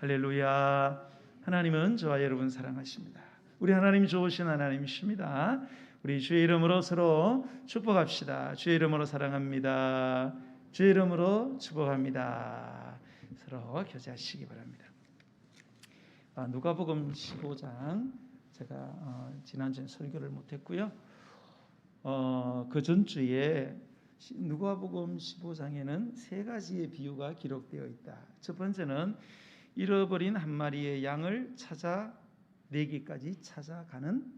할렐루야. 하나님은 저와 여러분 사랑하십니다. 우리 하나님 좋으신 하나님이십니다. 우리 주의 이름으로 서로 축복합시다. 주의 이름으로 사랑합니다. 주의 이름으로 축복합니다. 서로 교제하시기 바랍니다. 누가복음 15장 제가 지난주에 설교를 못했고요. 그 전주에 누가복음 15장에는 세 가지의 비유가 기록되어 있다. 첫 번째는 잃어버린 한 마리의 양을 찾아내기까지 찾아가는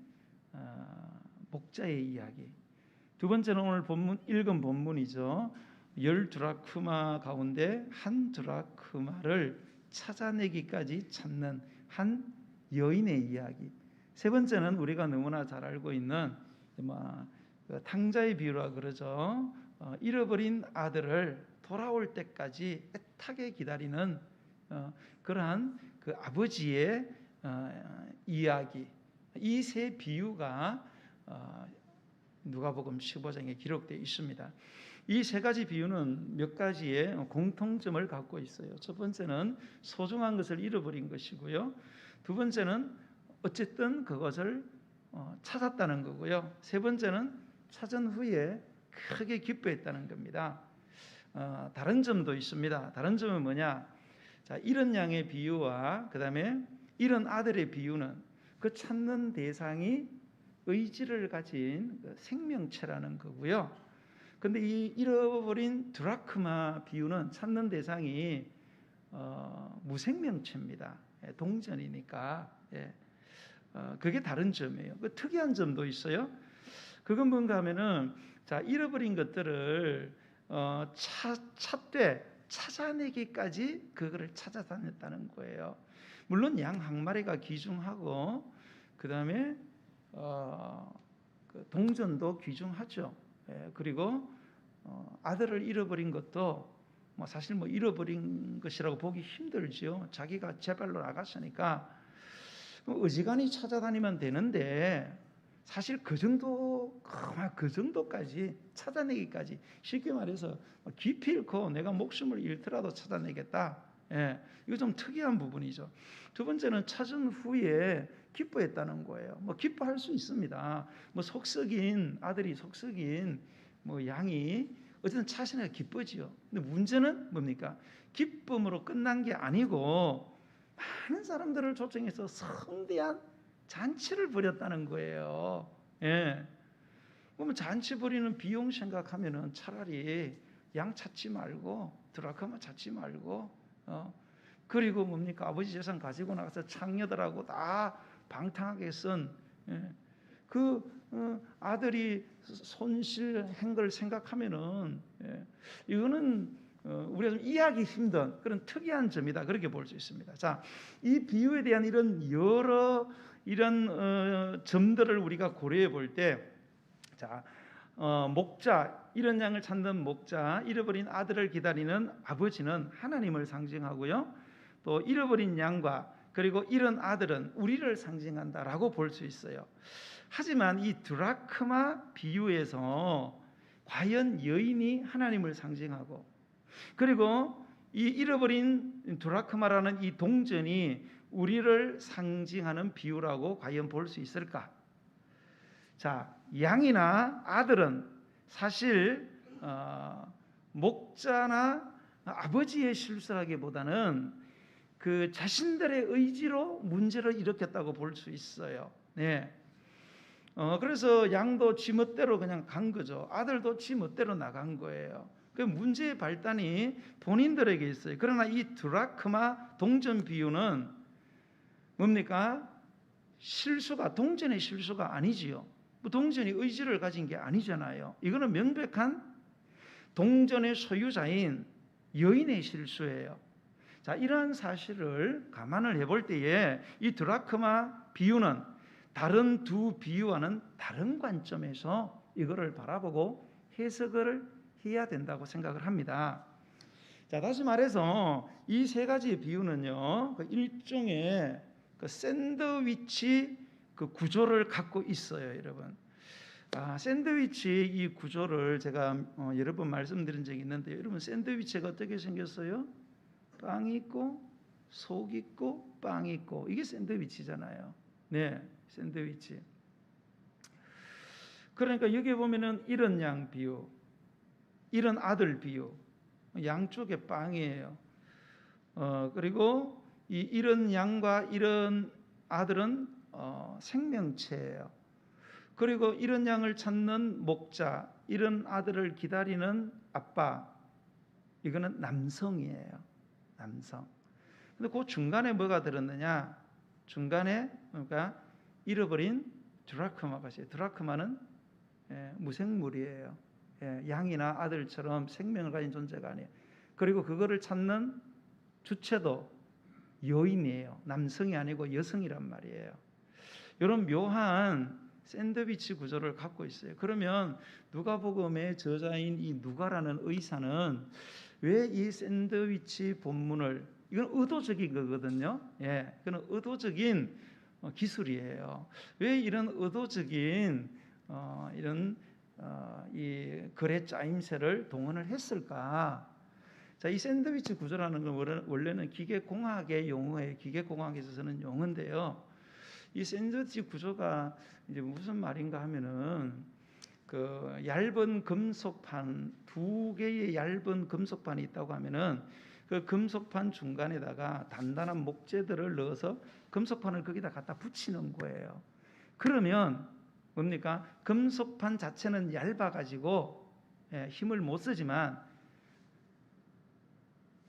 목자의 이야기. 두 번째는 오늘 읽은 본문이죠. 10드라크마 가운데 한 드라크마를 찾아내기까지 찾는 한 여인의 이야기. 세 번째는 우리가 너무나 잘 알고 있는 탕자의 비유라 그러죠. 잃어버린 아들을 돌아올 때까지 애타게 기다리는 그러한 그 아버지의 이야기. 이 세 비유가 누가복음 15장에 기록되어 있습니다. 이 세 가지 비유는 몇 가지의 공통점을 갖고 있어요. 첫 번째는 소중한 것을 잃어버린 것이고요. 두 번째는 어쨌든 그것을 찾았다는 거고요. 세 번째는 찾은 후에 크게 기뻐했다는 겁니다. 다른 점도 있습니다. 다른 점은 뭐냐? 자, 잃은 양의 비유와 그 다음에 잃은 아들의 비유는 그 찾는 대상이 의지를 가진 생명체라는 거고요. 근데 이 잃어버린 드라크마 비유는 찾는 대상이 무생명체입니다. 동전이니까. 그게 다른 점이에요. 그 특이한 점도 있어요. 그건 뭔가 하면은 자, 잃어버린 것들을 찾아내기까지 그거를 찾아다녔다는 거예요. 물론 양 한 마리가 귀중하고 그 다음에 그 동전도 귀중하죠. 그리고 아들을 잃어버린 것도 사실 잃어버린 것이라고 보기 힘들죠. 자기가 제 발로 나갔으니까 어지간히 찾아다니면 되는데 사실 그 정도까지 찾아내기까지 쉽게 말해서 깊이 잃고 내가 목숨을 잃더라도 찾아내겠다. 이거 좀 특이한 부분이죠. 두 번째는 찾은 후에 기뻐했다는 거예요. 기뻐할 수 있습니다. 아들이 속썩인 양이 어쨌든 찾으니까 기쁘지요. 근데 문제는 뭡니까? 기쁨으로 끝난 게 아니고 많은 사람들을 초청해서 성대한 잔치를 벌였다는 거예요. 그러면 잔치 벌이는 비용 생각하면은 차라리 양 찾지 말고 드라크마 찾지 말고 그리고 뭡니까? 아버지 재산 가지고 나가서 창녀들하고 다 방탕하게 쓴 아들이 손실한 걸 생각하면은 이거는 우리가 좀 이해하기 힘든 그런 특이한 점이다. 그렇게 볼 수 있습니다. 자, 이 비유에 대한 이런 여러 점들을 우리가 고려해 볼 때, 자, 목자, 잃은 양을 찾는 목자, 잃어버린 아들을 기다리는 아버지는 하나님을 상징하고요. 또 잃어버린 양과 그리고 잃은 아들은 우리를 상징한다라고 볼 수 있어요. 하지만 이 드라크마 비유에서 과연 여인이 하나님을 상징하고 그리고 이 잃어버린 드라크마라는 이 동전이 우리를 상징하는 비유라고 과연 볼 수 있을까? 자, 양이나 아들은 사실 목자나 아버지의 실수라기보다는 그 자신들의 의지로 문제를 일으켰다고 볼 수 있어요. 그래서 양도 지멋대로 그냥 간 거죠. 아들도 지멋대로 나간 거예요. 그 문제의 발단이 본인들에게 있어요. 그러나 이 드라크마 동전 비유는 뭡니까? 동전의 실수가 아니지요. 동전이 의지를 가진 게 아니잖아요. 이거는 명백한 동전의 소유자인 여인의 실수예요. 자, 이러한 사실을 감안을 해볼 때에 이 드라크마 비유는 다른 두 비유와는 다른 관점에서 이거를 바라보고 해석을 해야 된다고 생각을 합니다. 자, 다시 말해서 이 세 가지의 비유는요, 일종의 샌드위치 구조를 갖고 있어요, 여러분. 샌드위치 이 구조를 제가 여러 번 말씀드린 적이 있는데, 여러분 샌드위치가 어떻게 생겼어요? 빵이 있고 속 있고 빵 있고, 이게 샌드위치잖아요. 네, 샌드위치. 그러니까 여기 보면은 이런 양 비유, 이런 아들 비유, 양쪽에 빵이에요. 그리고 이런 양과 이런 아들은 생명체예요. 그리고 이런 양을 찾는 목자, 이런 아들을 기다리는 아빠, 이거는 남성이에요. 남성. 근데 그 중간에 뭐가 들었느냐? 중간에 그러니까 잃어버린 드라크마가 있어요. 드라크마는 무생물이에요. 양이나 아들처럼 생명을 가진 존재가 아니에요. 그리고 그거를 찾는 주체도 여인이에요. 남성이 아니고 여성이란 말이에요. 이런 묘한 샌드위치 구조를 갖고 있어요. 그러면 누가복음의 저자인 이 누가라는 의사는 왜 이 샌드위치 본문을, 이건 의도적인 거거든요. 그건 의도적인 기술이에요. 왜 이런 의도적인 이런 이 글의 짜임새를 동원을 했을까? 자, 이 샌드위치 구조라는 건 원래는 기계공학의 용어예요. 기계공학에서 쓰는 용어인데요. 이 샌드위치 구조가 이제 무슨 말인가 하면은 그 얇은 금속판, 두 개의 얇은 금속판이 있다고 하면은 그 금속판 중간에다가 단단한 목재들을 넣어서 금속판을 거기다 갖다 붙이는 거예요. 그러면 뭡니까? 금속판 자체는 얇아가지고 힘을 못 쓰지만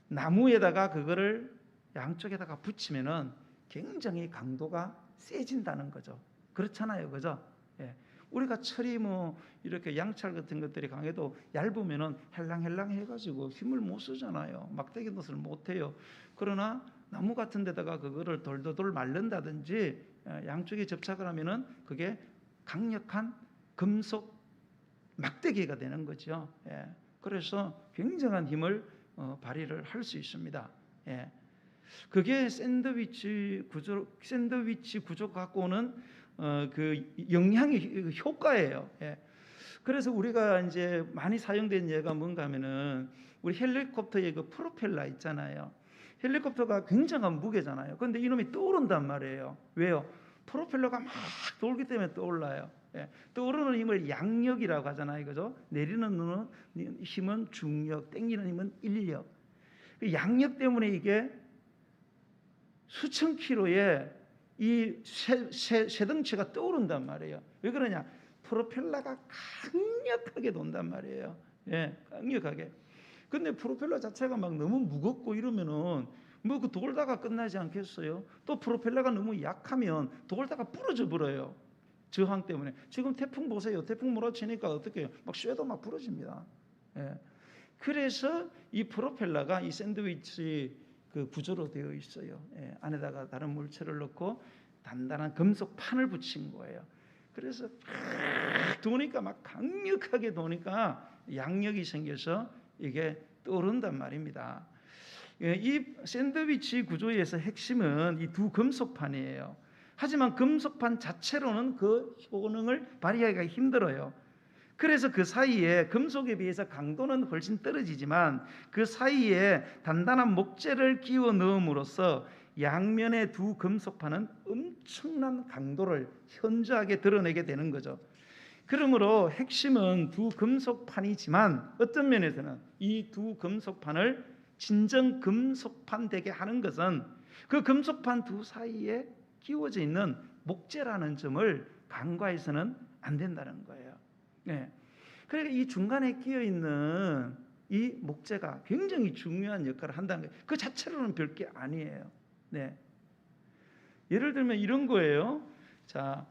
나무에다가 그거를 양쪽에다가 붙이면은 굉장히 강도가 세진다는 거죠. 그렇잖아요, 그죠? 우리가 철이 뭐 이렇게 양철 같은 것들이 강해도 얇으면은 헬랑헬랑 해가지고 힘을 못 쓰잖아요. 막대기 노릇을 못 해요. 그러나 나무 같은 데다가 그거를 돌돌돌 말른다든지 양쪽에 접착을 하면은 그게 강력한 금속 막대기가 되는 거죠. 그래서 굉장한 힘을 발휘를 할 수 있습니다. 그게 샌드위치 구조 갖고 오는 그 영향의 효과예요. 그래서 우리가 이제 많이 사용된 예가 뭔가 하면은 우리 헬리콥터의 그 프로펠러 있잖아요. 헬리콥터가 굉장한 무게잖아요. 그런데 이놈이 떠오른단 말이에요. 왜요? 프로펠러가 막 돌기 때문에 떠올라요. 떠오르는 힘을 양력이라고 하잖아요. 그죠? 내리는 힘은 중력, 당기는 힘은 인력. 그 양력 때문에 이게 수천 킬로의 이 쇠덩치가 떠오른단 말이에요. 왜 그러냐? 프로펠러가 강력하게 돈단 말이에요. 강력하게. 근데 프로펠러 자체가 막 너무 무겁고 이러면은 뭐 그 돌다가 끝나지 않겠어요? 또 프로펠러가 너무 약하면 돌다가 부러져 버려요. 저항 때문에. 지금 태풍 보세요. 태풍 몰아치니까 어떻게 해요? 막 쇠도 막 부러집니다. 그래서 이 프로펠러가 이 샌드위치 그 구조로 되어 있어요. 안에다가 다른 물체를 넣고 단단한 금속 판을 붙인 거예요. 그래서 도니까 막 강력하게 도니까 양력이 생겨서 이게 떠오른단 말입니다. 이 샌드위치 구조에서 핵심은 이 두 금속판이에요. 하지만 금속판 자체로는 그 효능을 발휘하기가 힘들어요. 그래서 그 사이에 금속에 비해서 강도는 훨씬 떨어지지만 그 사이에 단단한 목재를 끼워 넣음으로써 양면의 두 금속판은 엄청난 강도를 현저하게 드러내게 되는 거죠. 그러므로 핵심은 두 금속판이지만 어떤 면에서는 이 두 금속판을 진정 금속판 되게 하는 것은 그 금속판 두 사이에 끼워져 있는 목재라는 점을 간과해서는 안 된다는 거예요. 그러니까 이 중간에 끼어 있는 이 목재가 굉장히 중요한 역할을 한다는 거예요. 그 자체로는 별게 아니에요. 예를 들면 이런 거예요. 자,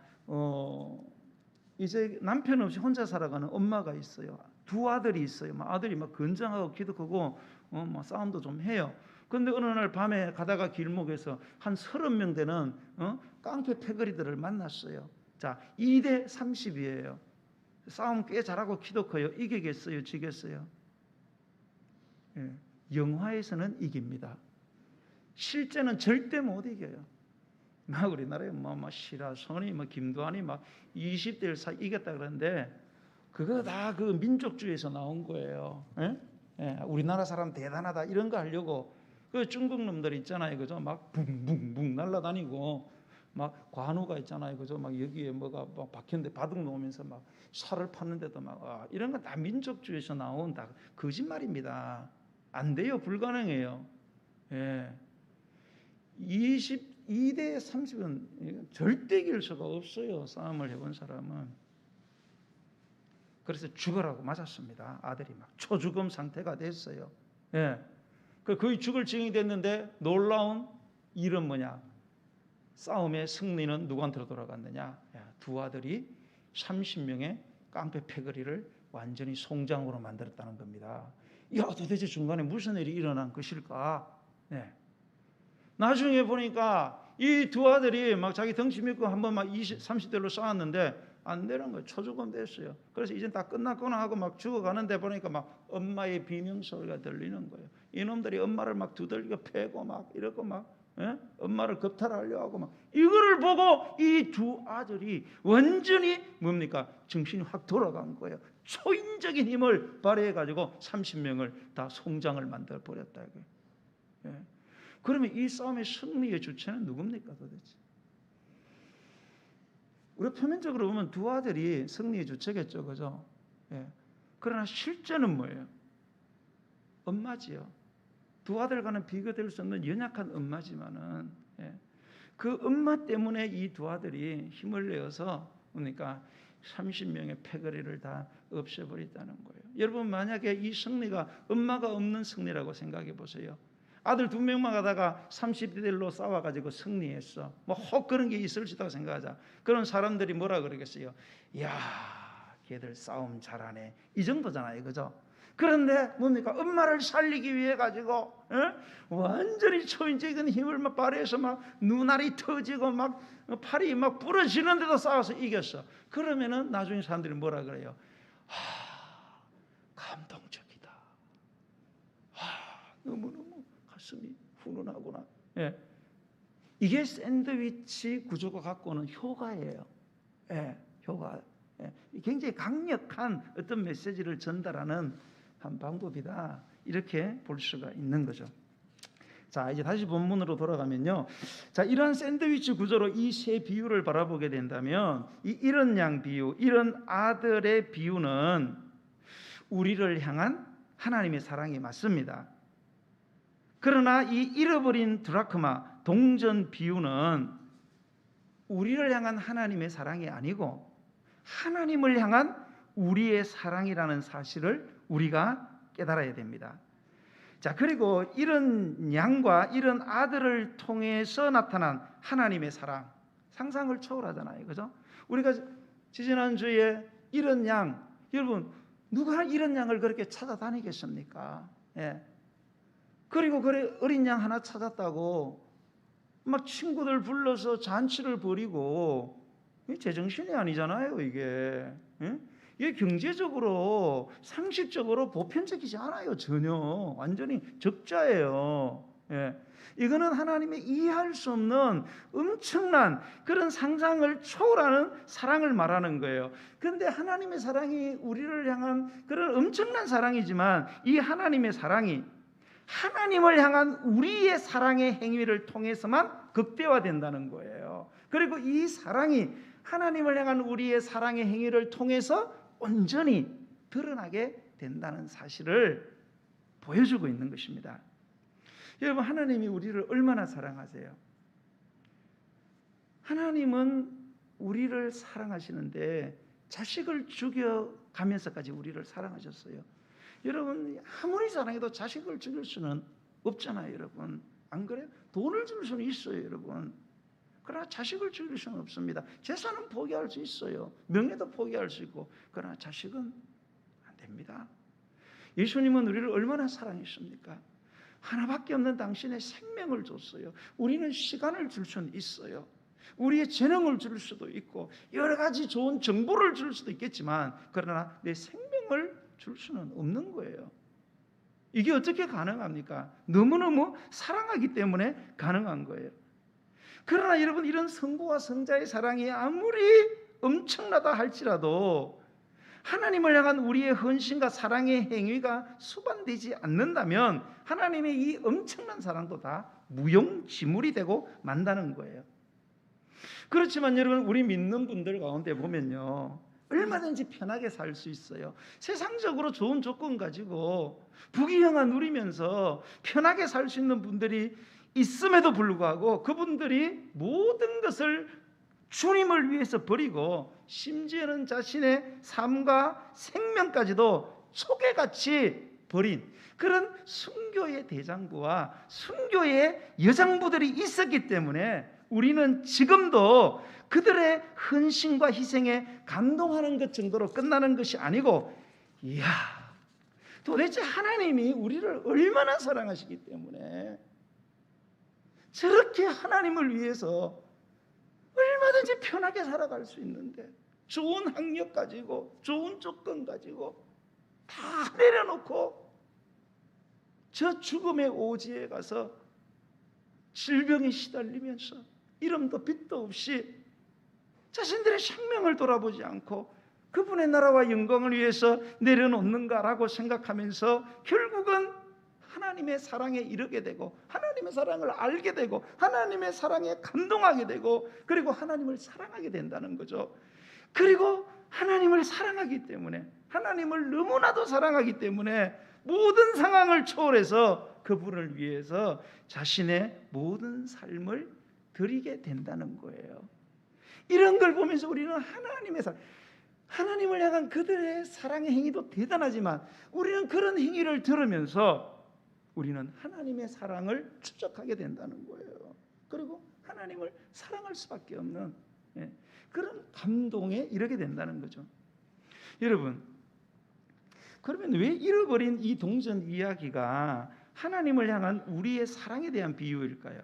이제 남편 없이 혼자 살아가는 엄마가 있어요. 두 아들이 있어요. 아들이 막 건장하고 키도 크고 막 싸움도 좀 해요. 그런데 어느 날 밤에 가다가 길목에서 한 30명 되는 깡패 패거리들을 만났어요. 자, 2대 30이에요. 싸움 꽤 잘하고 키도 커요. 이기겠어요? 지겠어요? 영화에서는 이깁니다. 실제는 절대 못 이겨요. 우리나라에 시라소니, 김두한이 20대를 이겼다 그러는데 그거 다 그 민족주의에서 나온 거예요. 우리나라 사람 대단하다 이런 거 하려고 그 중국 놈들 있잖아요, 그죠? 막 붕붕붕 날아다니고 막 관우가 있잖아요, 그죠? 막 여기에 뭐가 막 박혔는데 바둑 놓으면서 막 살을 팠는데도 막 이런 건 다 민족주의에서 나온 다 거짓말입니다. 안 돼요, 불가능해요. 예. 22대 30은 절대 이길 수가 없어요, 싸움을 해본 사람은. 그래서 죽으라고 맞았습니다. 아들이 막 초죽음 상태가 됐어요. 예. 거의 죽을 지경이 됐는데 놀라운 일은 뭐냐? 싸움의 승리는 누구한테로 돌아갔느냐? 두 아들이 30명의 깡패 패거리를 완전히 송장으로 만들었다는 겁니다. 야, 도대체 중간에 무슨 일이 일어난 것일까? 네. 나중에 보니까 이 두 아들이 막 자기 덩치 믿고 한번 막 20, 30대로 싸웠는데 안 되는 거예요. 초죽음 됐어요. 그래서 이젠 다 끝났구나 하고 막 죽어가는데 보니까 막 엄마의 비명소리가 들리는 거예요. 이놈들이 엄마를 막 두들겨 패고 막 이러고 막 엄마를 겁탈하려고 하고 막 이거를 보고 이 두 아들이 완전히 뭡니까? 정신이 확 돌아간 거예요. 초인적인 힘을 발휘해가지고 30명을 다 송장을 만들어 버렸다 이거예요. 예. 그러면 이 싸움의 승리의 주체는 누굽니까 도대체? 우리 표면적으로 보면 두 아들이 승리의 주체겠죠, 그죠? 예. 그러나 실제는 뭐예요? 엄마지요. 두 아들과는 비교될 수 없는 연약한 엄마지만은 그 엄마 때문에 이 두 아들이 힘을 내어서 그러니까 30명의 패거리를 다 없애버렸다는 거예요. 여러분 만약에 이 승리가 엄마가 없는 승리라고 생각해 보세요. 아들 두 명만 가다가 30대들로 싸워가지고 승리했어. 뭐 혹 그런 게 있을지도 생각하자. 그런 사람들이 뭐라 그러겠어요? 야, 걔들 싸움 잘하네. 이 정도잖아요, 그죠? 그런데 뭡니까? 엄마를 살리기 위해 가지고 완전히 초인적인 힘을 막 발휘해서 막 눈알이 터지고 막 팔이 막 부러지는데도 싸워서 이겼어. 그러면은 나중에 사람들이 뭐라 그래요? 감동적이다. 너무너무 가슴이 훈훈하구나. 예. 이게 샌드위치 구조가 갖고 오는 효과예요. 예, 효과. 예. 굉장히 강력한 어떤 메시지를 전달하는 한 방법이다. 이렇게 볼 수가 있는 거죠. 자, 이제 다시 본문으로 돌아가면요. 자, 이런 샌드위치 구조로 이 세 비유를 바라보게 된다면 이 이런 양 비유, 이런 아들의 비유는 우리를 향한 하나님의 사랑이 맞습니다. 그러나 이 잃어버린 드라크마, 동전 비유는 우리를 향한 하나님의 사랑이 아니고 하나님을 향한 우리의 사랑이라는 사실을 우리가 깨달아야 됩니다. 자, 그리고 이런 양과 이런 아들을 통해서 나타난 하나님의 사랑, 상상을 초월하잖아요, 그죠? 우리가 지지난주에 이런 양, 여러분 누가 이런 양을 그렇게 찾아다니겠습니까? 예. 그리고 그래 어린 양 하나 찾았다고 막 친구들 불러서 잔치를 벌이고 제정신이 아니잖아요, 이게. 예? 이게 경제적으로 상식적으로 보편적이지 않아요, 전혀. 완전히 적자예요. 예. 이거는 하나님의 이해할 수 없는 엄청난 그런 상상을 초월하는 사랑을 말하는 거예요. 그런데 하나님의 사랑이 우리를 향한 그런 엄청난 사랑이지만 이 하나님의 사랑이 하나님을 향한 우리의 사랑의 행위를 통해서만 극대화된다는 거예요. 그리고 이 사랑이 하나님을 향한 우리의 사랑의 행위를 통해서 온전히 드러나게 된다는 사실을 보여주고 있는 것입니다. 여러분, 하나님이 우리를 얼마나 사랑하세요? 하나님은 우리를 사랑하시는데 자식을 죽여가면서까지 우리를 사랑하셨어요. 여러분, 아무리 사랑해도 자식을 죽일 수는 없잖아요, 여러분. 안 그래요? 돈을 줄 수는 있어요, 여러분. 그러나 자식을 죽일 수는 없습니다. 재산은 포기할 수 있어요. 명예도 포기할 수 있고. 그러나 자식은 안 됩니다. 예수님은 우리를 얼마나 사랑했습니까? 하나밖에 없는 당신의 생명을 줬어요. 우리는 시간을 줄 수는 있어요. 우리의 재능을 줄 수도 있고 여러 가지 좋은 정보를 줄 수도 있겠지만 그러나 내 생명을 줄 수는 없는 거예요. 이게 어떻게 가능합니까? 너무너무 사랑하기 때문에 가능한 거예요. 그러나 여러분, 이런 성부와 성자의 사랑이 아무리 엄청나다 할지라도 하나님을 향한 우리의 헌신과 사랑의 행위가 수반되지 않는다면 하나님의 이 엄청난 사랑도 다 무용지물이 되고 만다는 거예요. 그렇지만 여러분, 우리 믿는 분들 가운데 보면요, 얼마든지 편하게 살 수 있어요. 세상적으로 좋은 조건 가지고 부귀영화 누리면서 편하게 살 수 있는 분들이 있음에도 불구하고 그분들이 모든 것을 주님을 위해서 버리고 심지어는 자신의 삶과 생명까지도 초계같이 버린 그런 순교의 대장부와 순교의 여장부들이 있었기 때문에 우리는 지금도 그들의 헌신과 희생에 감동하는 것 정도로 끝나는 것이 아니고, 이야, 도대체 하나님이 우리를 얼마나 사랑하시기 때문에 저렇게 하나님을 위해서 얼마든지 편하게 살아갈 수 있는데, 좋은 학력 가지고 좋은 조건 가지고 다 내려놓고 저 죽음의 오지에 가서 질병에 시달리면서 이름도 빛도 없이 자신들의 생명을 돌아보지 않고 그분의 나라와 영광을 위해서 내려놓는가라고 생각하면서 결국은 하나님의 사랑에 이르게 되고 하나님의 사랑을 알게 되고 하나님의 사랑에 감동하게 되고 그리고 하나님을 사랑하게 된다는 거죠. 그리고 하나님을 사랑하기 때문에, 하나님을 너무나도 사랑하기 때문에 모든 상황을 초월해서 그분을 위해서 자신의 모든 삶을 드리게 된다는 거예요. 이런 걸 보면서 우리는 하나님을 향한 그들의 사랑의 행위도 대단하지만 우리는 그런 행위를 들으면서 우리는 하나님의 사랑을 추적하게 된다는 거예요. 그리고 하나님을 사랑할 수밖에 없는 그런 감동에 이르게 된다는 거죠. 여러분, 그러면 왜 잃어버린 이 동전 이야기가 하나님을 향한 우리의 사랑에 대한 비유일까요?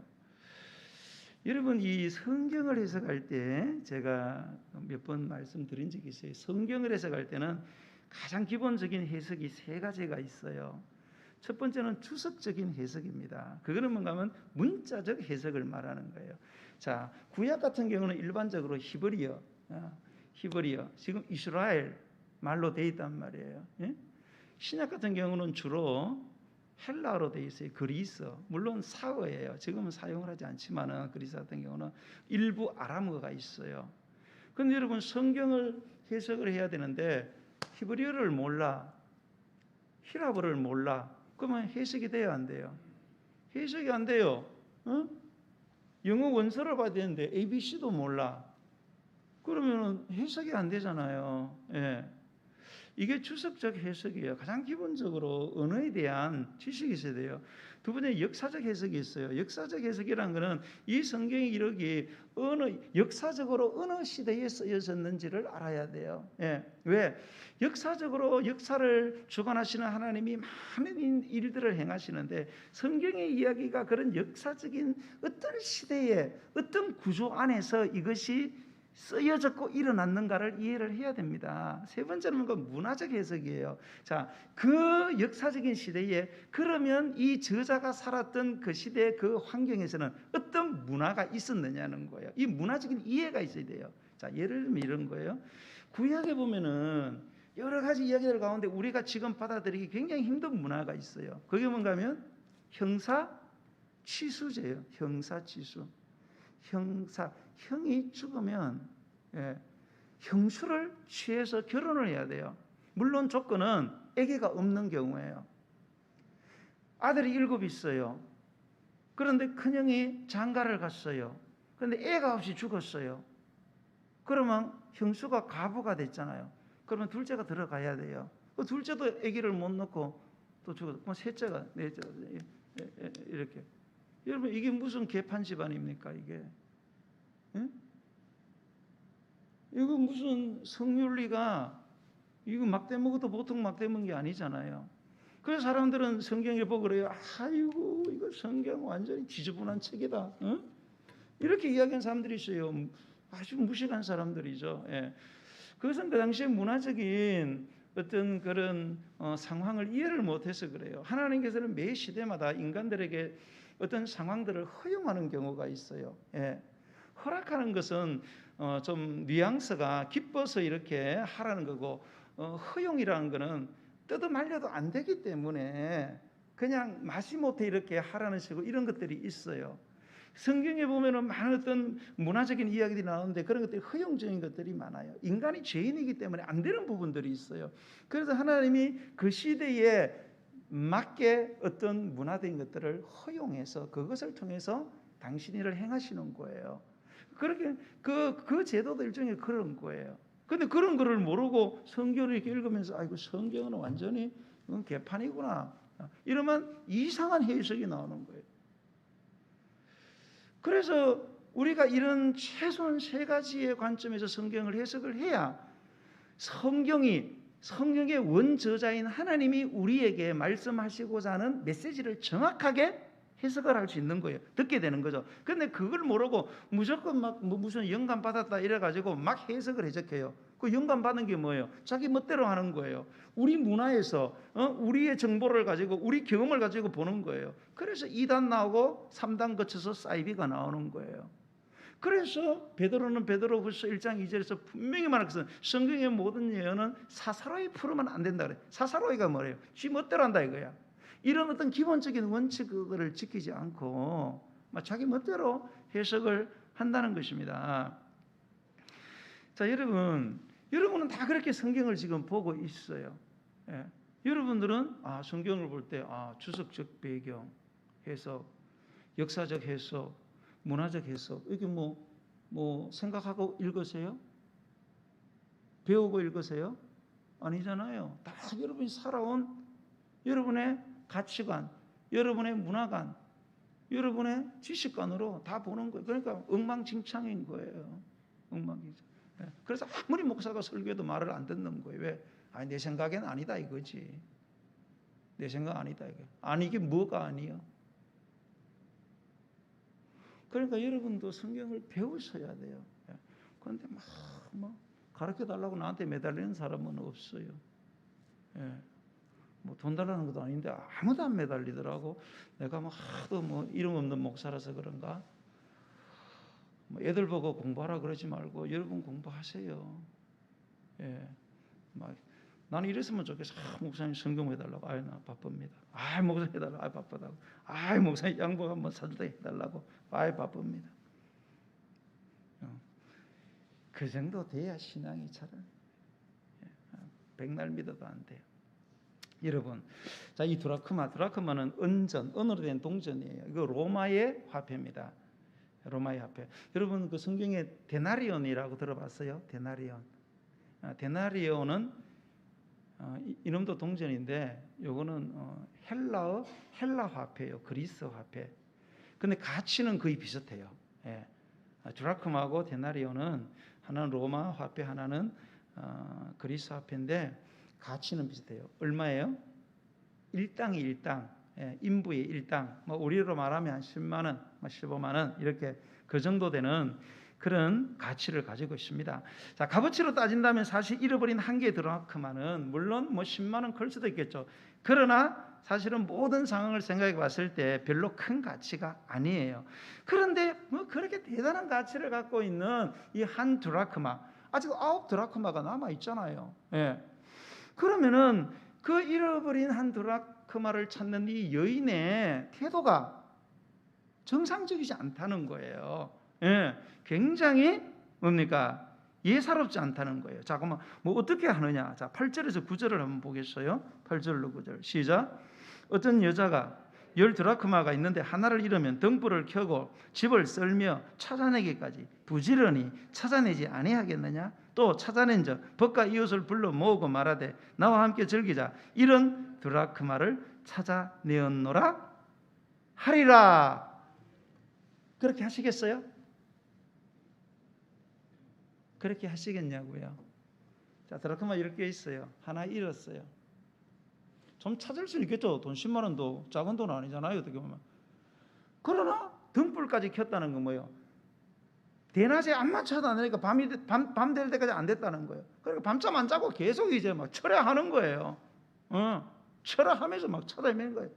여러분, 이 성경을 해석할 때 제가 몇 번 말씀드린 적이 있어요. 성경을 해석할 때는 가장 기본적인 해석이 세 가지가 있어요. 첫 번째는 주석적인 해석입니다. 그거는 뭔가 하면 문자적 해석을 말하는 거예요. 자, 구약 같은 경우는 일반적으로 히브리어, 지금 이스라엘 말로 돼 있단 말이에요. 예? 신약 같은 경우는 주로 헬라어로 돼 있어요. 그리스, 물론 사어예요. 지금은 사용을 하지 않지만은 그리스 같은 경우는 일부 아람어가 있어요. 그런데 여러분, 성경을 해석을 해야 되는데 히브리어를 몰라, 히라버를 몰라, 그러면 해석이 돼야 안 돼요? 해석이 안 돼요. 영어 원서를 봐야 되는데 ABC도 몰라. 그러면 해석이 안 되잖아요. 예. 이게 주석적 해석이에요. 가장 기본적으로 언어에 대한 지식이 있어야 돼요. 두 번째, 역사적 해석이 있어요. 역사적 해석이라는 것은 이 성경의 기록이 역사적으로 어느 시대에 쓰여졌는지를 알아야 돼요. 예. 왜? 역사적으로 역사를 주관하시는 하나님이 많은 일들을 행하시는데 성경의 이야기가 그런 역사적인 어떤 시대에 어떤 구조 안에서 이것이 쓰여졌고 일어났는가를 이해를 해야 됩니다. 세 번째는 뭔가 문화적 해석이에요. 자, 그 역사적인 시대에 그러면 이 저자가 살았던 그 시대 그 환경에서는 어떤 문화가 있었느냐는 거예요. 이 문화적인 이해가 있어야 돼요. 자, 예를 들면 이런 거예요. 구약에 보면은 여러 가지 이야기들 가운데 우리가 지금 받아들이기 굉장히 힘든 문화가 있어요. 그게 뭔가 하면 형사치수제예요. 형사치수. 형이 죽으면 형수를 취해서 결혼을 해야 돼요. 물론 조건은 아기가 없는 경우예요. 아들이 7 있어요. 그런데 큰형이 장가를 갔어요. 그런데 애가 없이 죽었어요. 그러면 형수가 과부가 됐잖아요. 그러면 둘째가 들어가야 돼요. 그 둘째도 아기를 못 넣고 또 죽었어. 그럼 셋째가, 넷째가 이렇게. 여러분, 이게 무슨 개판 집안입니까 이게? 예? 이거 무슨 성윤리가, 이거 막대 먹어도 보통 막대 먹은 게 아니잖아요. 그래서 사람들은 성경을 보고 그래요. 아이고, 이거 성경 완전히 지저분한 책이다. 이렇게 이야기하는 사람들이 있어요. 아주 무식한 사람들이죠. 예. 그것은 그 당시에 문화적인 어떤 그런 상황을 이해를 못해서 그래요. 하나님께서는 매 시대마다 인간들에게 어떤 상황들을 허용하는 경우가 있어요. 예. 허락하는 것은 좀 뉘앙스가 기뻐서 이렇게 하라는 거고, 허용이라는 거는 뜯어 말려도 안 되기 때문에 그냥 마지못해 이렇게 하라는 식으로 이런 것들이 있어요. 성경에 보면은 많은 어떤 문화적인 이야기들이 나오는데 그런 것들이 허용적인 것들이 많아요. 인간이 죄인이기 때문에 안 되는 부분들이 있어요. 그래서 하나님이 그 시대에 맞게 어떤 문화적인 것들을 허용해서 그것을 통해서 당신이 일을 행하시는 거예요. 그렇게 그 제도도 일종의 그런 거예요. 근데 그런 거를 모르고 성경을 이렇게 읽으면서 아이고 성경은 완전히 개판이구나 이러면 이상한 해석이 나오는 거예요. 그래서 우리가 이런 최소한 3가지의 관점에서 성경을 해석을 해야 성경의 원저자인 하나님이 우리에게 말씀하시고자 하는 메시지를 정확하게 해석을 할 수 있는 거예요. 듣게 되는 거죠. 그런데 그걸 모르고 무조건 막 무슨 영감 받았다 이래가지고 막 해석을 해석해요. 그 영감 받은 게 뭐예요? 자기 멋대로 하는 거예요. 우리 문화에서 우리의 정보를 가지고 우리 경험을 가지고 보는 거예요. 그래서 2단 나오고 3단 거쳐서 사이비가 나오는 거예요. 그래서 베드로는 베드로후서 1장 2절에서 분명히 말했어요. 성경의 모든 예언은 사사로이 풀으면 안 된다 그래. 사사로이가 뭐래요? 지 멋대로 한다 이거야. 이런 어떤 기본적인 원칙을 지키지 않고 자기 멋대로 해석을 한다는 것입니다. 자, 여러분은 다 그렇게 성경을 지금 보고 있어요. 예. 여러분들은 성경을 볼 때 주석적 배경 해석, 역사적 해석, 문화적 해석 이게 뭐 생각하고 읽으세요? 배우고 읽으세요? 아니잖아요. 다 여러분이 살아온 여러분의 가치관, 여러분의 문화관, 여러분의 지식관으로 다 보는 거예요. 그러니까 엉망진창인 거예요. 엉망진창. 그래서 아무리 목사가 설교해도 말을 안 듣는 거예요. 왜? 내 생각엔 아니다 이거지. 내 생각 아니다 이거. 아니 이게 뭐가 아니요? 그러니까 여러분도 성경을 배우셔야 돼요. 그런데 막 가르쳐 달라고 나한테 매달리는 사람은 없어요. 뭐 돈 달라는 것도 아닌데 아무도 안 매달리더라고. 내가 하도 이름 없는 목사라서 그런가? 애들 보고 공부하라 그러지 말고 여러분 공부하세요. 나는 이랬으면 좋겠어. 목사님 성경 해달라고. 나 바쁩니다. 목사님 해달라고. 바쁘다고. 목사님 양복 한번 사주다 해달라고. 바쁩니다. 그 정도 돼야 신앙이 잘. 백날 믿어도 안 돼요. 여러분, 자, 이 드라크마는 은으로 된 동전이에요. 이거 로마의 화폐입니다. 로마의 화폐. 여러분 그 성경에 데나리온이라고 들어봤어요? 데나리온은 이놈도 동전인데 요거는 헬라 화폐예요. 그리스 화폐. 근데 가치는 거의 비슷해요. 드라크마하고 데나리온은 하나는 로마 화폐, 하나는 그리스 화폐인데 가치는 비슷해요. 얼마예요? 1당이 1당. 인부의 1당. 우리로 말하면 한 10만 원, 15만 원 이렇게 그 정도 되는 그런 가치를 가지고 있습니다. 자, 값어치로 따진다면 사실 잃어버린 한 개의 드라크마는 물론 10만 원 걸 수도 있겠죠. 그러나 사실은 모든 상황을 생각해 봤을 때 별로 큰 가치가 아니에요. 그런데 그렇게 대단한 가치를 갖고 있는 이 한 드라크마, 아직 9 드라크마가 남아 있잖아요. 그러면은 그 잃어버린 한 드라크마를 찾는 이 여인의 태도가 정상적이지 않다는 거예요. 굉장히 뭡니까? 예사롭지 않다는 거예요. 자, 그러면 어떻게 하느냐? 자, 8절에서 9절을 한번 보겠어요. 8절로 9절. 시작. 어떤 여자가 10 드라크마가 있는데 하나를 잃으면 등불을 켜고 집을 썰며 찾아내기까지 부지런히 찾아내지 아니하겠느냐? 또 찾아낸 자 벗과 이웃을 불러 모으고 말하되 나와 함께 즐기자. 이런 드라크마를 찾아내었노라 하리라. 그렇게 하시겠어요? 그렇게 하시겠냐고요. 자, 드라크마 이렇게 있어요. 하나 잃었어요. 좀 찾을 수 있겠죠. 돈 10만 원도 작은 돈 아니잖아요. 어떻게 보면. 그러나 등불까지 켰다는 건 뭐예요? 대낮에 안만 찾아내니까 밤 될 때까지 안 됐다는 거예요. 그러니까 밤잠 안 자고 계속 이제 막 철야하는 거예요. 철야하면서 막 찾아내는 거예요.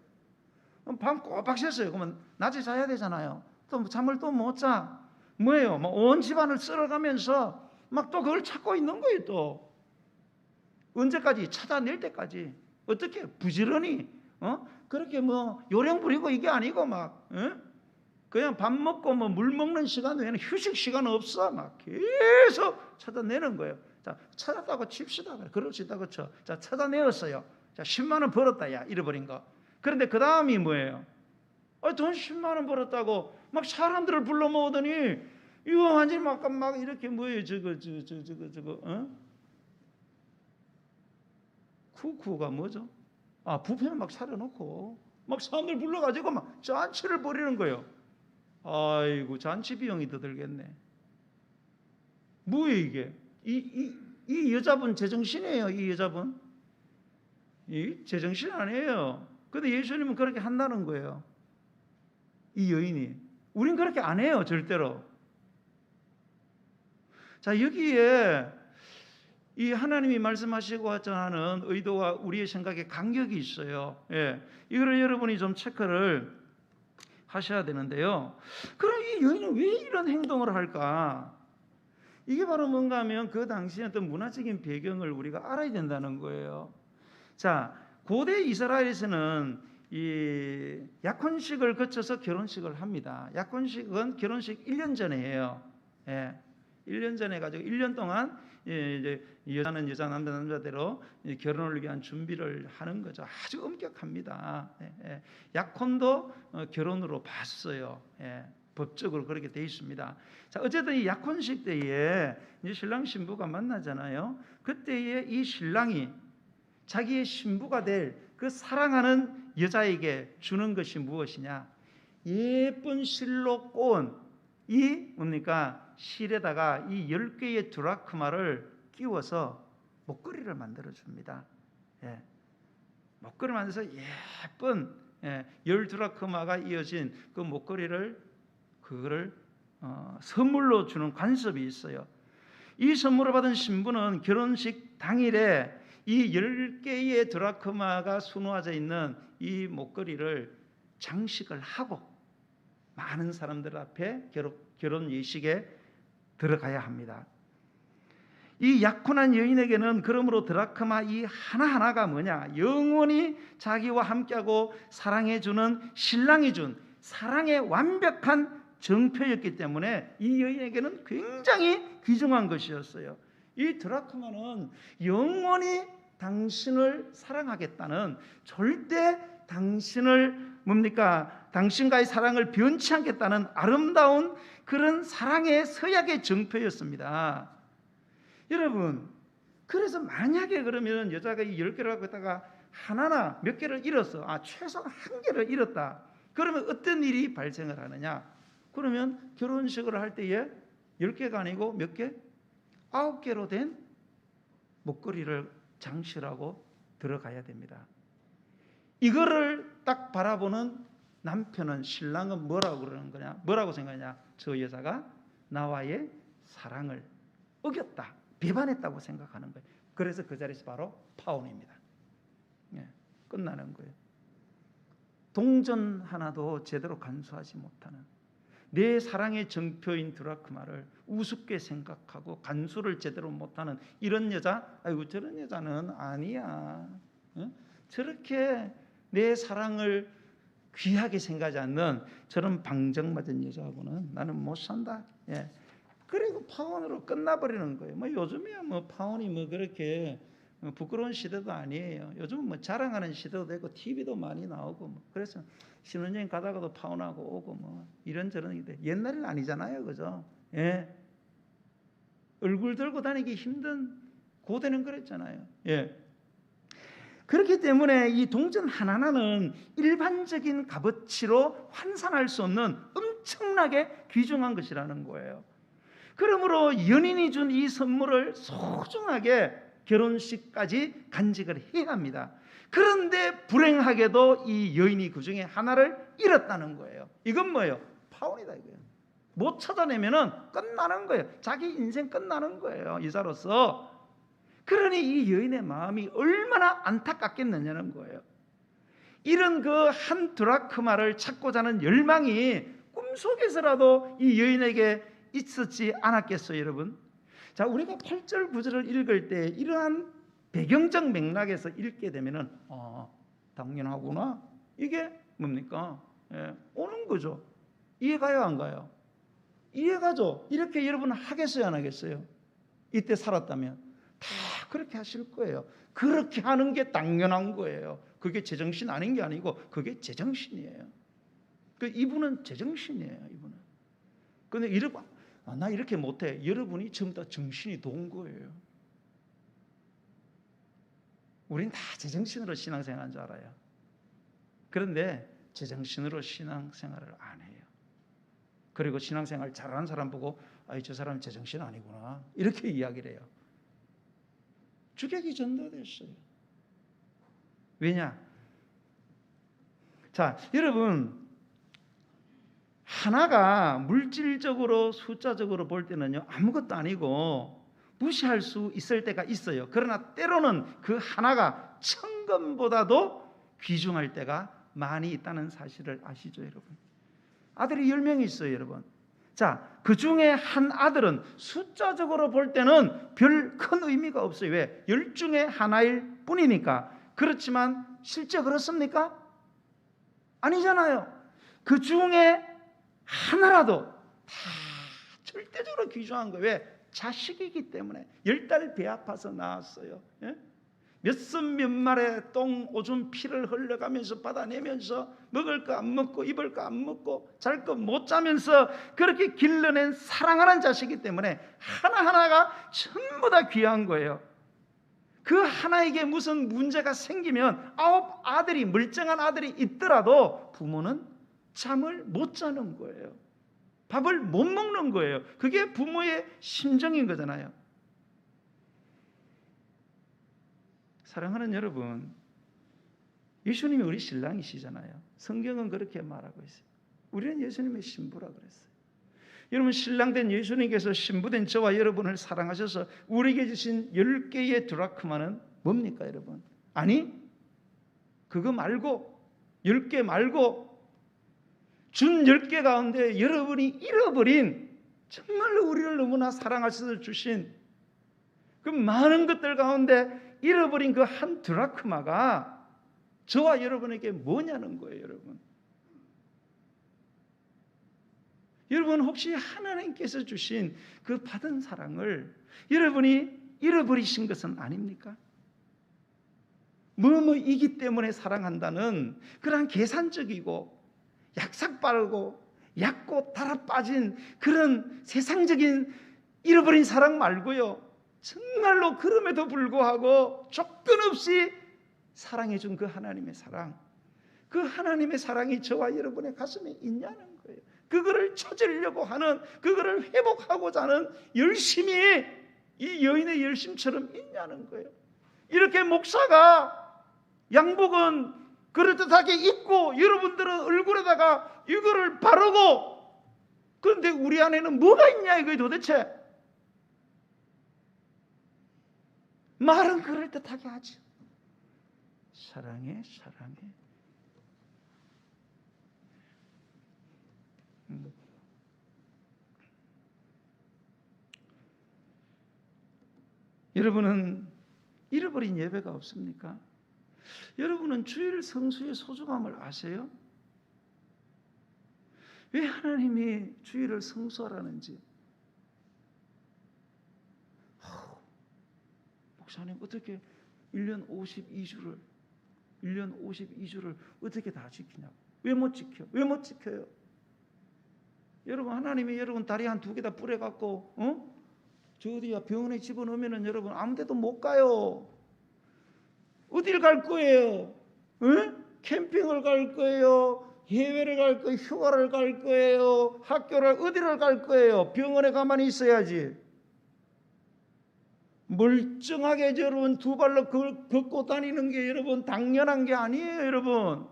밤 꼬박 샜어요. 그러면 낮에 자야 되잖아요. 또 잠을 또 못 자. 뭐예요? 온 집안을 쓸어가면서 막 또 그걸 찾고 있는 거예요. 또 언제까지? 찾아낼 때까지. 어떻게? 부지런히 그렇게 뭐 요령 부리고 이게 아니고 막 그냥 밥 먹고 뭐 물 먹는 시간 외에는 휴식 시간 없어. 막 계속 찾아내는 거예요. 자, 찾았다고 칩시다. 그럽시다. 그렇죠? 자, 찾아내었어요. 자, 10만 원 벌었다. 야, 잃어버린 거. 그런데 그 다음이 뭐예요? 돈 10만 원 벌었다고 막 사람들을 불러 모으더니 이거 완전히 막 이렇게 뭐예요? 저거 쿠쿠가 뭐죠? 뷔페를 막 차려놓고 막 사람들 불러가지고 막 잔치를 벌이는 거예요. 아이고, 잔치 비용이 더 들겠네. 뭐예요 이게? 이 여자분 제정신이에요. 이 여자분 이 제정신 아니에요. 근데 예수님은 그렇게 한다는 거예요. 이 여인이. 우린 그렇게 안 해요, 절대로. 자, 여기에 이 하나님이 말씀하시고자 하는 의도와 우리의 생각에 간격이 있어요. 예, 이거를 여러분이 좀 체크를 하셔야 되는데요. 그럼 이 여인은 왜 이런 행동을 할까? 이게 바로 뭔가 하면 그 당시의 어떤 문화적인 배경을 우리가 알아야 된다는 거예요. 자, 고대 이스라엘에서는 이 약혼식을 거쳐서 결혼식을 합니다. 약혼식은 결혼식 1년 전에 해요. 예, 1년 전에 가지고 1년 동안 이제 여자는 여자, 남자 남자대로 결혼을 위한 준비를 하는 거죠. 아주 엄격합니다. 약혼도 결혼으로 봤어요. 법적으로 그렇게 돼 있습니다. 자, 어쨌든 이 약혼식 때에 이제 신랑 신부가 만나잖아요. 그때에 이 신랑이 자기의 신부가 될 그 사랑하는 여자에게 주는 것이 무엇이냐? 예쁜 실로 꼬은 이 뭡니까? 실에다가 이 10개의 드라크마를 끼워서 목걸이를 만들어 줍니다. 목걸이를 만들어서 예쁜 10드라크마가 이어진 그 목걸이를 그거를 선물로 주는 관습이 있어요. 이 선물을 받은 신부는 결혼식 당일에 이 10개의 드라크마가 수놓아져 있는 이 목걸이를 장식을 하고 많은 사람들 앞에 결혼 예식에 들어가야 합니다. 이 약혼한 여인에게는 그러므로 드라크마 이 하나하나가 뭐냐? 영원히 자기와 함께하고 사랑해주는 신랑이 준 사랑의 완벽한 정표였기 때문에 이 여인에게는 굉장히 귀중한 것이었어요. 이 드라크마는 영원히 당신을 사랑하겠다는, 절대 당신을 뭡니까? 당신과의 사랑을 변치 않겠다는 아름다운 그런 사랑의 서약의 정표였습니다. 여러분, 그래서 만약에 그러면 여자가 이 10개를 갖고 있다가 하나나 몇 개를 잃었어. 최소 한 개를 잃었다. 그러면 어떤 일이 발생을 하느냐? 그러면 결혼식을 할 때에 10개가 아니고 몇 개? 9개로 된 목걸이를 장식하고 들어가야 됩니다. 이거를 딱 바라보는 남편은, 신랑은 뭐라고 그러는 거냐? 뭐라고 생각하냐? 저 여자가 나와의 사랑을 어겼다, 배반했다고 생각하는 거예요. 그래서 그 자리에서 바로 파혼입니다. 끝나는 거예요. 동전 하나도 제대로 간수하지 못하는, 내 사랑의 정표인 드라크마를 우습게 생각하고 간수를 제대로 못하는 이런 여자, 아이고 저런 여자는 아니야. 저렇게 내 사랑을 귀하게 생각하지 않는 저런 방정맞은 여자하고는 나는 못 산다. 그리고 파혼으로 끝나버리는 거예요. 요즘이야 파혼이 그렇게 부끄러운 시대도 아니에요. 요즘은 자랑하는 시대도 되고 TV도 많이 나오고 그래서 신혼여행 가다가도 파혼하고 오고 이런저런 게 옛날에는 아니잖아요, 그죠? 얼굴 들고 다니기 힘든 고대는 그랬잖아요. 그렇기 때문에 이 동전 하나하나는 일반적인 값어치로 환산할 수 없는 엄청나게 귀중한 것이라는 거예요. 그러므로 연인이 준 이 선물을 소중하게 결혼식까지 간직을 해야 합니다. 그런데 불행하게도 이 여인이 그 중에 하나를 잃었다는 거예요. 이건 뭐예요? 파혼이다 이거예요. 못 찾아내면은 끝나는 거예요. 자기 인생 끝나는 거예요, 여자로서. 그러니 이 여인의 마음이 얼마나 안타깝겠느냐는 거예요. 이런 그 한 드라크마를 찾고자 하는 열망이 꿈속에서라도 이 여인에게 있었지 않았겠어요, 여러분? 자, 우리가 8절 9절을 읽을 때 이러한 배경적 맥락에서 읽게 되면은 당연하구나. 이게 뭡니까? 오는 거죠. 이해가요, 안 가요? 이해가죠. 이렇게 여러분 하겠어요, 안 하겠어요? 이때 살았다면 다 그렇게 하실 거예요. 그렇게 하는 게 당연한 거예요. 그게 제정신 아닌 게 아니고 그게 제정신이에요. 이분은 제정신이에요, 이분은. 근데 여러분, 나 이렇게 못해. 여러분이 전부 다 정신이 돈 거예요. 우린 다 제정신으로 신앙생활한 줄 알아요. 그런데 제정신으로 신앙생활을 안 해요. 그리고 신앙생활 잘하는 사람 보고 저 사람 제정신 아니구나 이렇게 이야기를 해요. 주객이 전도됐어요. 왜냐? 자, 여러분, 하나가 물질적으로 숫자적으로 볼 때는요 아무것도 아니고 무시할 수 있을 때가 있어요. 그러나 때로는 그 하나가 천금보다도 귀중할 때가 많이 있다는 사실을 아시죠, 여러분? 아들이 10명이 있어요, 여러분. 자, 그 중에 한 아들은 숫자적으로 볼 때는 별 큰 의미가 없어요. 왜? 10 중에 하나일 뿐이니까. 그렇지만 실제 그렇습니까? 아니잖아요. 그 중에 하나라도 다 절대적으로 귀중한 거예요. 왜? 자식이기 때문에. 10달 배 아파서 낳았어요. 예? 몇선 몇 마리의 똥, 오줌, 피를 흘려가면서 받아내면서 먹을 거 안 먹고 입을 거 안 먹고 잘 거 못 자면서 그렇게 길러낸 사랑하는 자식이기 때문에 하나하나가 전부 다 귀한 거예요. 그 하나에게 무슨 문제가 생기면 9 아들이, 멀쩡한 아들이 있더라도 부모는 잠을 못 자는 거예요. 밥을 못 먹는 거예요. 그게 부모의 심정인 거잖아요. 사랑하는 여러분, 예수님이 우리 신랑이시잖아요. 성경은 그렇게 말하고 있어요. 우리는 예수님의 신부라 그랬어요. 여러분, 신랑된 예수님께서 신부된 저와 여러분을 사랑하셔서 우리에게 주신 10개의 드라크마는 뭡니까, 여러분? 아니, 그거 말고 10개 말고 준 10개 가운데 여러분이 잃어버린, 정말로 우리를 너무나 사랑하셔서 주신 그 많은 것들 가운데 잃어버린 그 한 드라크마가 저와 여러분에게 뭐냐는 거예요, 여러분. 여러분, 혹시 하나님께서 주신 그 받은 사랑을 여러분이 잃어버리신 것은 아닙니까? 뭐뭐이기 때문에 사랑한다는 그러한 계산적이고 약삭 빠르고 얕고 달아 빠진 그런 세상적인 잃어버린 사랑 말고요, 정말로 그럼에도 불구하고 조건 없이 사랑해 준 그 하나님의 사랑, 그 하나님의 사랑이 저와 여러분의 가슴에 있냐는 거예요. 그거를 찾으려고 하는, 그거를 회복하고자 하는 열심이 이 여인의 열심처럼 있냐는 거예요. 이렇게 목사가 양복은 그럴듯하게 입고 여러분들은 얼굴에다가 이거를 바르고, 그런데 우리 안에는 뭐가 있냐 이거예요 도대체. 말은 그럴듯하게 하죠. 사랑해, 사랑해. 여러분은 잃어버린 예배가 없습니까? 여러분은 주일 성수의 소중함을 아세요? 왜 하나님이 주일을 성수하라는지. 목사님, 어떻게 1년 52주를 어떻게 다 지키냐고. 왜 못 지켜? 왜 못 지켜요? 여러분, 하나님이 여러분 다리 한 2개 다 뿌려갖고 저 어디야 병원에 집어넣으면은 여러분 아무 데도 못 가요. 어딜 갈 거예요? 캠핑을 갈 거예요? 해외를 갈 거예요? 휴가를 갈 거예요? 학교를 어디를 갈 거예요? 병원에 가만히 있어야지. 멀쩡하게 여러분 2발로 걷고 다니는 게 여러분 당연한 게 아니에요, 여러분.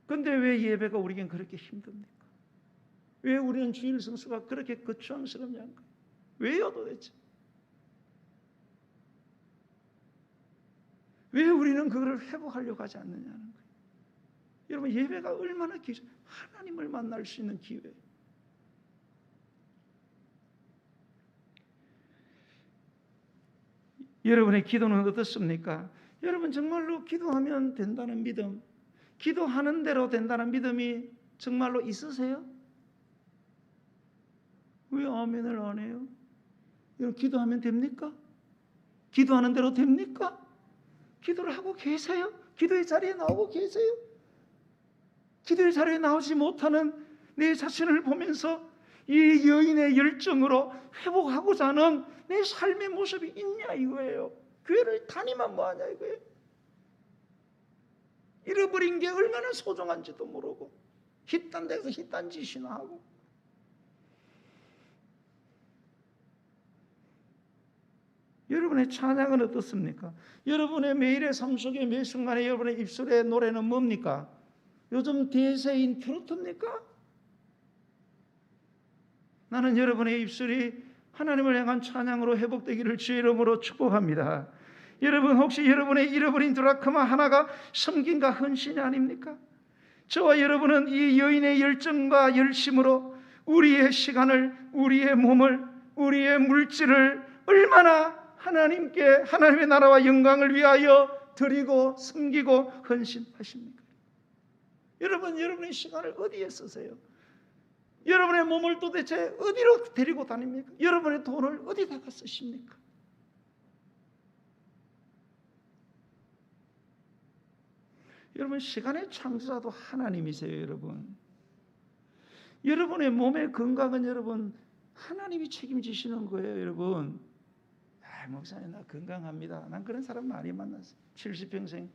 근데 왜 예배가 우리에겐 그렇게 힘듭니까? 왜 우리는 주일 성수가 그렇게 거추장스럽냐는 거예요. 왜요 도대체? 왜 우리는 그걸 회복하려고 하지 않느냐는 거예요. 여러분, 예배가 얼마나 하나님을 만날 수 있는 기회예요. 여러분의 기도는 어떻습니까? 여러분 정말로 기도하면 된다는 믿음, 기도하는 대로 된다는 믿음이 정말로 있으세요? 왜 아멘을 안 해요? 여러분 기도하면 됩니까? 기도하는 대로 됩니까? 기도를 하고 계세요? 기도의 자리에 나오고 계세요? 기도의 자리에 나오지 못하는 내 자신을 보면서 이 여인의 열정으로 회복하고자 하는 내 삶의 모습이 있냐 이거예요. 교회를 다니면 뭐하냐 이거예요. 잃어버린 게 얼마나 소중한지도 모르고 휘딴 데서 휘딴 짓이나 하고. 여러분의 찬양은 어떻습니까? 여러분의 매일의 삶 속에 매 순간에 여러분의 입술의 노래는 뭡니까? 요즘 대세인 트로트입니까? 나는 여러분의 입술이 하나님을 향한 찬양으로 회복되기를 주의 이름으로 축복합니다. 여러분 혹시 여러분의 잃어버린 드라크마 하나가 섬김과 헌신이 아닙니까? 저와 여러분은 이 여인의 열정과 열심으로 우리의 시간을, 우리의 몸을, 우리의 물질을 얼마나 하나님께, 하나님의 나라와 영광을 위하여 드리고 섬기고 헌신하십니까? 여러분, 여러분의 시간을 어디에 쓰세요? 여러분의 몸을 도대체 어디로 데리고 다닙니까? 여러분의 돈을 어디다가 쓰십니까? 여러분, 시간의 창조자도 하나님이세요, 여러분. 여러분의 몸의 건강은 여러분 하나님이 책임지시는 거예요, 여러분. 목사님 나 건강합니다. 난 그런 사람 많이 만났어요. 70평생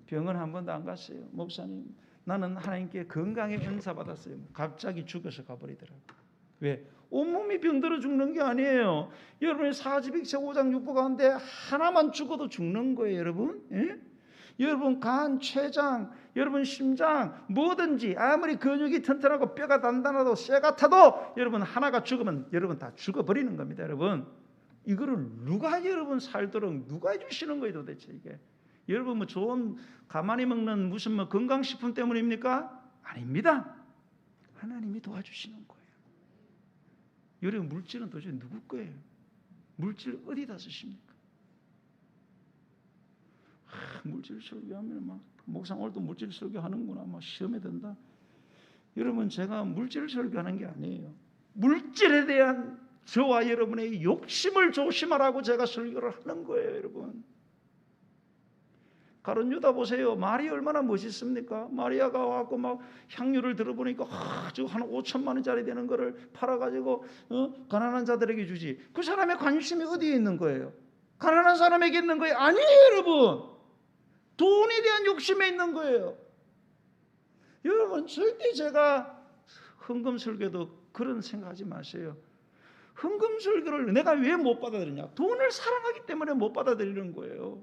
병원 한 번도 안 갔어요. 목사님 나는 하나님께 건강의 은사 받았어요. 갑자기 죽어서 가버리더라고요. 왜? 온몸이 병들어 죽는 게 아니에요. 여러분의 사지백체 5장 6부 가운데 하나만 죽어도 죽는 거예요, 여러분. 예? 여러분 간, 췌장, 여러분 심장, 뭐든지 아무리 근육이 튼튼하고 뼈가 단단하고 쇠 같아도 여러분 하나가 죽으면 여러분 다 죽어버리는 겁니다, 여러분. 이거를 누가 여러분 살도록 누가 해주시는 거예요, 도대체 이게? 여러분 뭐 좋은 가만히 먹는 무슨 뭐 건강식품 때문입니까? 아닙니다. 하나님이 도와주시는 거예요. 여러분 물질은 도대체 누구 거예요? 물질 어디다 쓰십니까? 물질 설교하면 막 목사 오늘도 물질 설교하는구나 막 시험에 든다. 여러분 제가 물질 설교하는 게 아니에요. 물질에 대한 저와 여러분의 욕심을 조심하라고 제가 설교를 하는 거예요, 여러분. 가룟 유다 보세요. 마리아 얼마나 멋있습니까? 마리아가 와갖고 막 향유를 들어보니까 저거 한 5천만 원짜리 되는 거를 팔아가지고 가난한 자들에게 주지. 그 사람의 관심이 어디에 있는 거예요? 가난한 사람에게 있는 거예요? 아니에요, 여러분. 돈에 대한 욕심에 있는 거예요. 여러분 절대 제가 헌금 설교도 그런 생각하지 마세요. 헌금 설교를 내가 왜 못 받아들이냐? 돈을 사랑하기 때문에 못 받아들이는 거예요.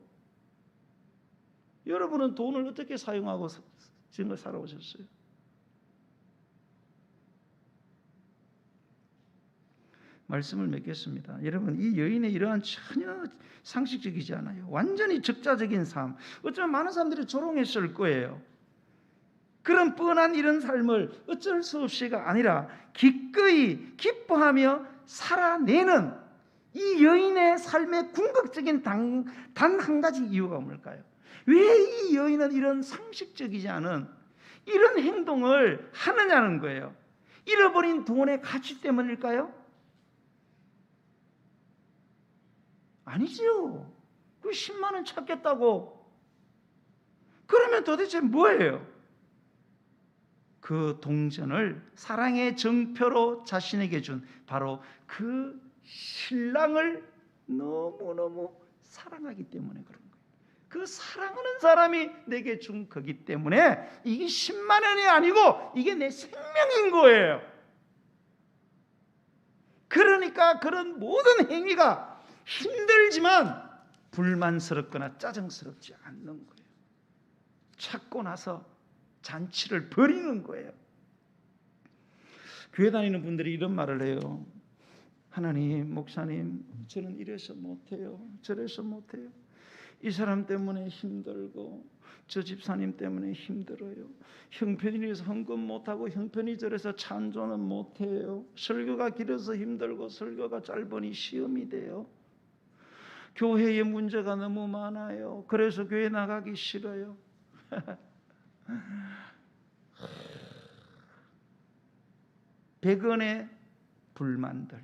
여러분은 돈을 어떻게 사용하고 지금까지 살아오셨어요? 말씀을 맺겠습니다. 여러분 이 여인의 이러한 전혀 상식적이지 않아요. 완전히 적자적인 삶. 어쩌면 많은 사람들이 조롱했을 거예요. 그런 뻔한 이런 삶을 어쩔 수 없이가 아니라 기꺼이 기뻐하며 살아내는 이 여인의 삶의 궁극적인 단 한 가지 이유가 뭘까요? 왜 이 여인은 이런 상식적이지 않은 이런 행동을 하느냐는 거예요. 잃어버린 돈의 가치 때문일까요? 아니죠. 그 10만 원 찾겠다고. 그러면 도대체 뭐예요? 그 동전을 사랑의 정표로 자신에게 준 바로 그 신랑을 너무너무 사랑하기 때문에 그런 거예요. 그 사랑하는 사람이 내게 준 거기 때문에 이게 10만 원이 아니고 이게 내 생명인 거예요. 그러니까 그런 모든 행위가 힘들지만 불만스럽거나 짜증스럽지 않는 거예요. 찾고 나서 잔치를 벌이는 거예요. 교회 다니는 분들이 이런 말을 해요. 하나님, 목사님, 저는 이래서 못해요. 저래서 못해요. 이 사람 때문에 힘들고 저 집사님 때문에 힘들어요. 형편이 이래서 헌금 못하고 형편이 저래서 찬조는 못해요. 설교가 길어서 힘들고 설교가 짧으니 시험이 돼요. 교회에 문제가 너무 많아요. 그래서 교회 나가기 싫어요. 백언의 불만들,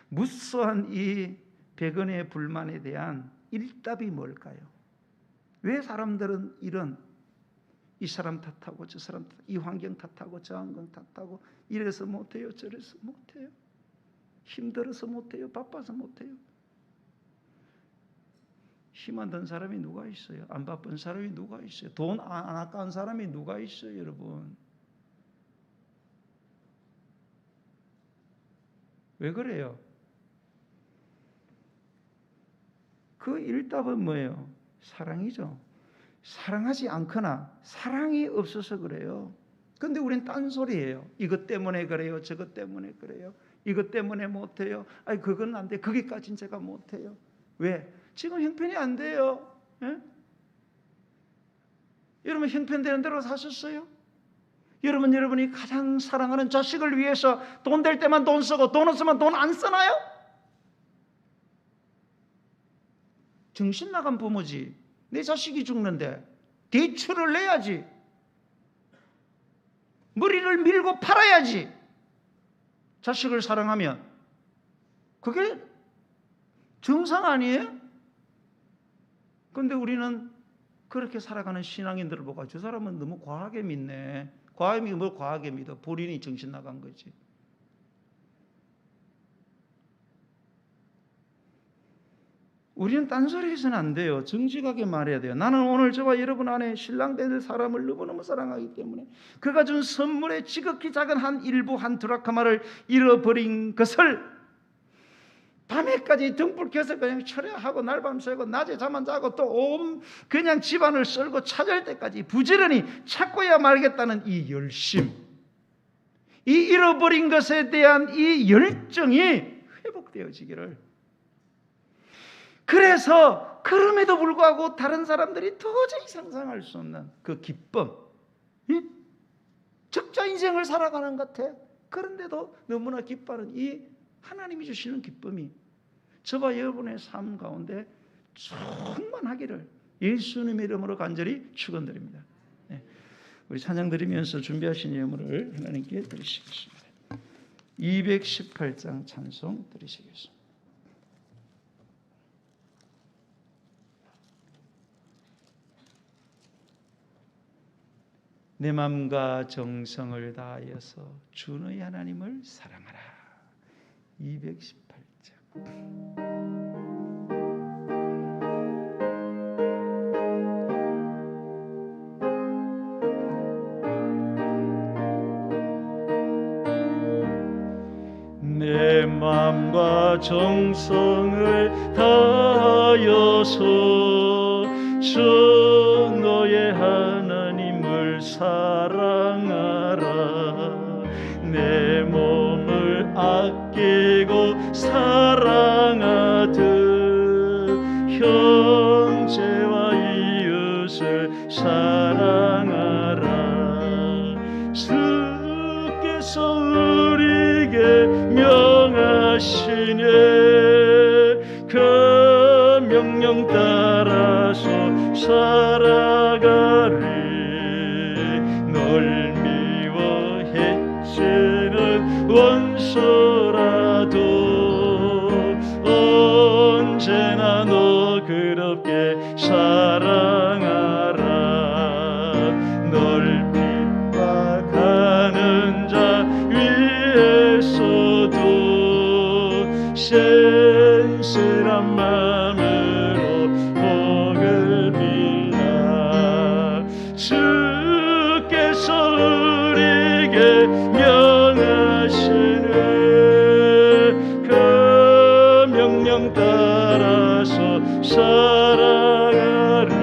무수한 이 백언의 불만에 대한 일답이 뭘까요? 왜 사람들은 이 사람 탓하고 저 사람 탓하고 이 환경 탓하고 저 환경 탓하고 이래서 못해요 저래서 못해요, 힘들어서 못해요, 바빠서 못해요? 힘 안 든 사람이 누가 있어요? 안 바쁜 사람이 누가 있어요? 돈 안 아까운 사람이 누가 있어요, 여러분? 왜 그래요? 그 일답은 뭐예요? 사랑이죠. 사랑하지 않거나 사랑이 없어서 그래요. 그런데 우린 딴소리예요. 이것 때문에 그래요, 저것 때문에 그래요, 이것 때문에 못해요, 아니 그건 안 돼, 거기까지는 제가 못해요. 왜? 지금 형편이 안 돼요. 예? 여러분 형편되는 대로 사셨어요? 여러분이 가장 사랑하는 자식을 위해서 돈 될 때만 돈 쓰고 돈 없으면 돈 안 쓰나요? 정신 나간 부모지. 내 자식이 죽는데 대출을 내야지, 머리를 밀고 팔아야지. 자식을 사랑하면 그게 정상 아니에요? 그런데 우리는 그렇게 살아가는 신앙인들을 보고 저 사람은 너무 과하게 믿네. 과하게 믿어? 본인이 정신 나간 거지. 우리는 딴소리 해서는 안 돼요. 정직하게 말해야 돼요. 나는 오늘 저와 여러분 안에 신랑 될 사람을 너무너무 사랑하기 때문에 그가 준 선물의 지극히 작은 한 일부, 한 드라크마를 잃어버린 것을 밤에까지 등불 켜서 그냥 철야하고 날밤 새고 낮에 잠 안 자고 또 그냥 집안을 썰고 찾을 때까지 부지런히 찾고야 말겠다는 이 열심, 이 잃어버린 것에 대한 이 열정이 회복되어지기를. 그래서 그럼에도 불구하고 다른 사람들이 도저히 상상할 수 없는 그 기쁨, 적자 인생을 살아가는 것 같아. 그런데도 너무나 기뻐하는 이 하나님이 주시는 기쁨이 저와 여러분의 삶 가운데 충만하기를 예수님의 이름으로 간절히 축원드립니다. 네. 우리 찬양 드리면서 준비하신 예물을 하나님께 드리시겠습니다. 218장 찬송 드리시겠습니다. 내 마음과 정성을 다하여서 주 너희 하나님을 사랑하라. 218장. 내 마음과 정성을 다하여서 주 너의 하나님을 사랑하라. 내 몸을 아끼고 사랑하듯 형제와 이웃을 사랑하라. 주께서 우리에게 명하시네. 그 명령 따라서 살아가리. 널 미워해치는 원수라도 언제나 너 그렇게 사랑하라. 널 핍박하는 자 위에서도 신실한 마음으로 복을 빌라. 주께서 우리에게 명하시네. 그 명령 따라서 살아가리.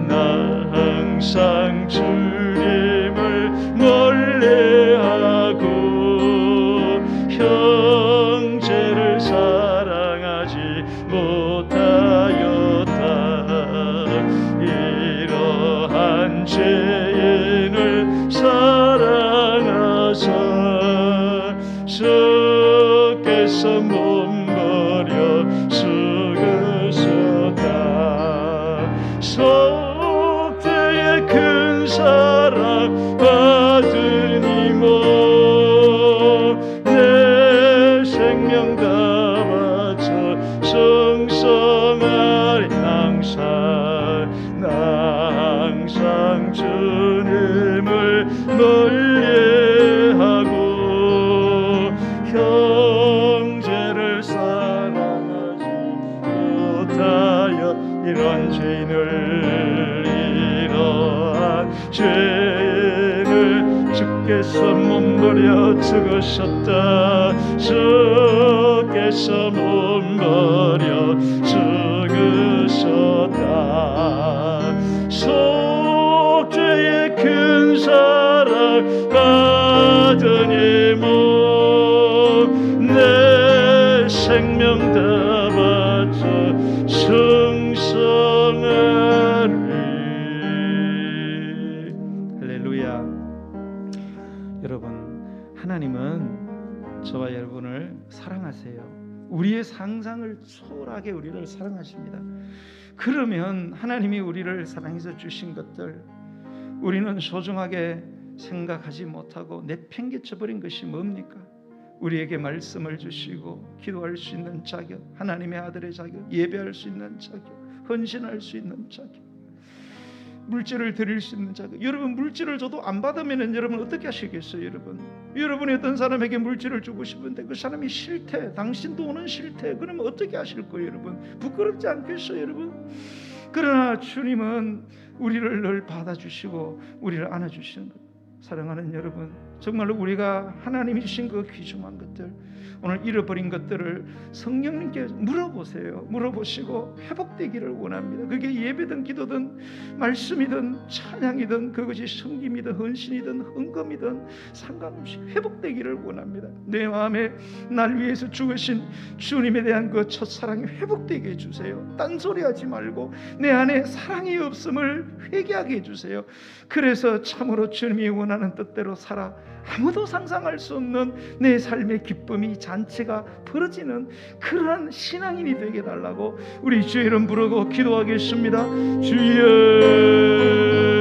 나 항상 주님을 멀리하고 형제를 사랑하지 못하였다. 이러한 죄인을 사랑하사 주께서 몸버려 죽으셨다. 주께서 몸 버려 죽으셨다. 속죄의 큰 사랑 받으니 내 생명 다 바쳐 충성하리. 할렐루야. 여러분, 하나님은 저와 여러분을 사랑하세요. 우리의 상상을 초월하게 우리를 사랑하십니다. 그러면 하나님이 우리를 사랑해서 주신 것들, 우리는 소중하게 생각하지 못하고 내팽개쳐버린 것이 뭡니까? 우리에게 말씀을 주시고 기도할 수 있는 자격, 하나님의 아들의 자격, 예배할 수 있는 자격, 헌신할 수 있는 자격, 물질을 드릴 수 있는 자격. 여러분, 물질을 줘도 안 받으면 여러분 어떻게 하시겠어요? 여러분이 어떤 사람에게 물질을 주고 싶은데 그 사람이 싫대, 당신 돈은 싫대, 그러면 어떻게 하실 거예요? 여러분, 부끄럽지 않겠어요? 여러분? 그러나 주님은 우리를 늘 받아주시고 우리를 안아주시는 것. 사랑하는 여러분, 정말로 우리가 하나님이 주신 그 귀중한 것들, 오늘 잃어버린 것들을 성령님께 물어보세요. 물어보시고 회복되기를 원합니다. 그게 예배든 기도든 말씀이든 찬양이든 그것이 섬김이든 헌신이든 헌금이든 상관없이 회복되기를 원합니다. 내 마음에 날 위해서 죽으신 주님에 대한 그 첫사랑이 회복되게 해주세요. 딴소리하지 말고 내 안에 사랑이 없음을 회개하게 해주세요. 그래서 참으로 주님이 원하는 뜻대로 살아 아무도 상상할 수 없는 내 삶의 기쁨이 잔치가 벌어지는 그러한 신앙인이 되게 달라고 우리 주의 이름 부르고 기도하겠습니다. 주여.